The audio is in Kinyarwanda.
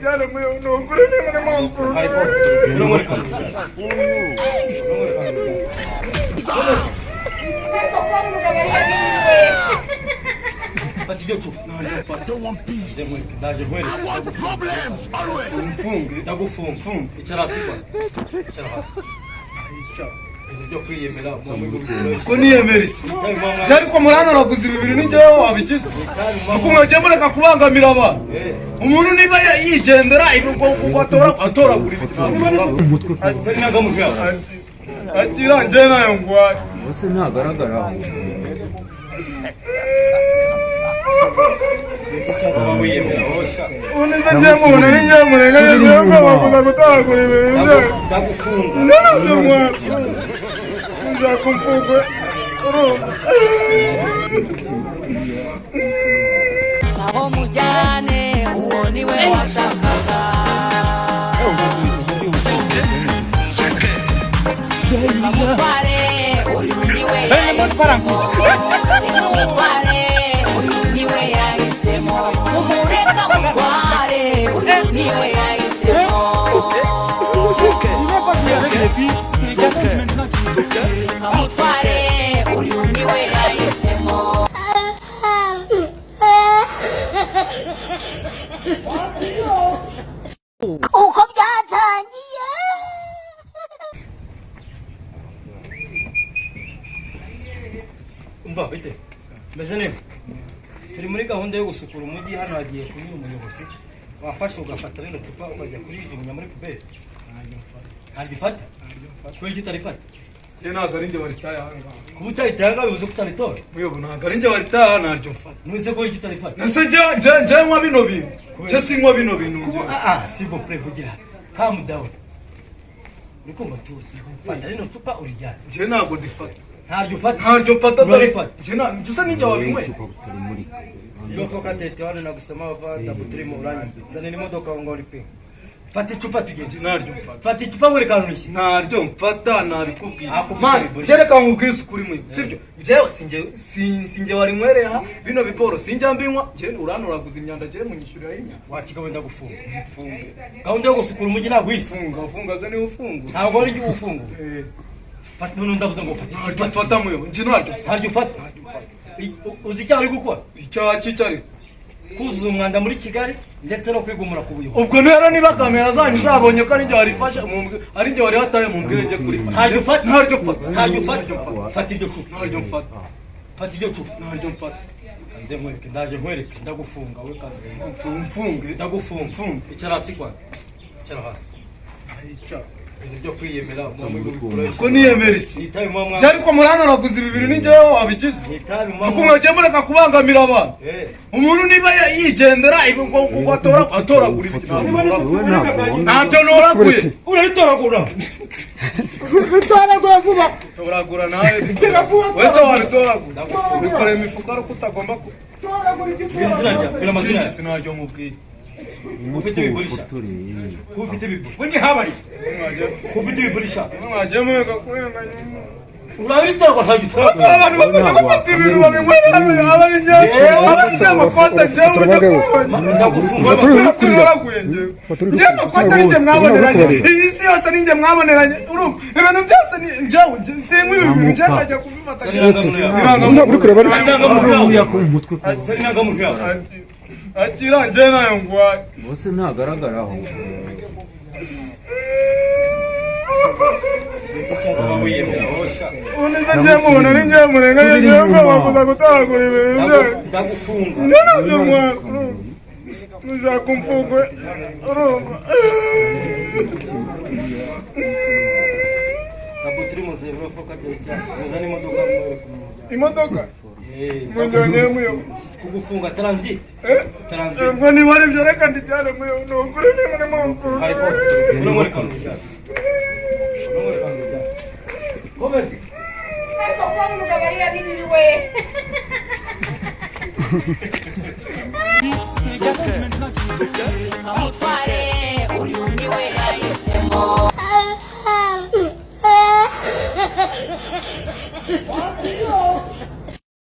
dijyana mu ntugure niba ni mpamvu Fata ibyo cupa. Don't want peace. Ndaje nkwere. I want problems always. umfunge Ndagufunga. Icara hasi kwa. Icara hasi. Ibyo kwiyemera ko niyemera iki ariko murano naguze ibintu n'ingewe wabigize ukumwe mureka kubangamira abantu umuntu niba yigendera atoragura umutwe agira njye nayo ngwaye bose ntagaragara unize njye mubona ni njye murenganya njyewe ko bakuza gutoragura ibintu njyewe ndagufunga kumfugwe aho mujyane uwo niwe washakaga amutware uyu niwe yahisemo amutware uyu niwe yahisemo umureka amutware uyu niwe yahisemo amutware uyu niwe yahisemo uko byatangiye umva bite meze neza turi muri gahunda yo gusukura umujyi hano hagiye kunyura umuyobozi wafashe ugafata rino cupa ukajya kurijugunya muri puberi ntarifata kubera iki utarifata ntabwo ari njye waritaye aha kuba utaritaye ngaho bivuze ko utaritora muyobo ntabwo ari njye waritaye aha naryo mfata mwese kubera iki utarifata ese njye nywa bino bintu njye sinywa bino bintu s'il vous plaît vugira calm down uri kumva tuzi fata rino cupa urijyana njye ntabwo ndifata ntaryo ufata ntaryo mfata urarifata njye ninjye wabinyweye Yoko katete wane na kusema wavanda butrimo uranya ndanira imodoka ngo uri pe fata icupa tugende naryo mfata fata icupa muri kanushi naryo mfata nabikubwiye man kereka nkubwise ukuri mwe sibyo njyewe sinjye wari nkwereye aha bino biporo sinjya mbinywa njye uranuraguza imyanda njye munyishyurira y'imyanda wakigabo ndagufunga mfunge gahunda yo gusukura umujyi ntabwo ufunga ze niwe ufunga ntabwo ari igihe ufunga fata none ndavuze ngo fata naryo mfata muyo njye naryo ntaryo ufata uzi icyaha uri gukora icyaha cy'icari kuzuza umwanda muri Kigali ndetse no kwigumura ku buyobozi ubwo rero niba kamera zanyu zabonye ko ari njye warifasha ari njye wari wataye mu mbwenge kuri ntaryo ufata ntaryo mfata ntaryo ufata fata iryo cupa ntaryo mfata fata iryo cupa ntaryo mfata nze nkwereke ndaje nkwereke ndagufunga we kandi mfunge ndagufunga icara hasi kwa icara hasi ibyo kwiyemera ko niyemera iki itabi mama ariko murano naguze ibi bintu n'ingewe wabigize itabi mama ukumwe mureka kubangamira abantu umuntu niba yigendera atoragura ibintu ntabyo noraguye uraritoragura bitoragura vuba toragura nawe wese wabitoragura bikoreye imifuka ariko utagomba biramazina sinaryo mubwiye ufite biburisha ufite biburisha wende habari ufite biburisha mwagiye mwega kurenganya urabitorwa ntagitoragura abantu basanga bafite ibintu babinywera abari njyewe abari amakota njyewe ujya kubona ndagufunga njyewe amakota ninjye mwaboneranye iyi si yose ninjye mwaboneranye urumva ibintu byose ni njyewe sinkwi ibi bintu njyewe nkajya kubifata uri kureba akira njyewe nayo ngwaye bose ntagaragaraho unize njyewe mubona ni njyewe murenganya njyewe ko bakuza gutoragura ibintu njyewe ndagufunga njyewe nabyo ngwaye mushaka umfugwe urumva kabutiri muzehe urofoka desa muzana imodoka mwere imodoka mujyanye muyo kugufunga transit transit ngo niba ari byo reka ndijyane muyo nukuri niba ni mpamvu hari pose urongore kanuja komezi eso kwani mukagalia nini we amutware uyu niwe yahisemo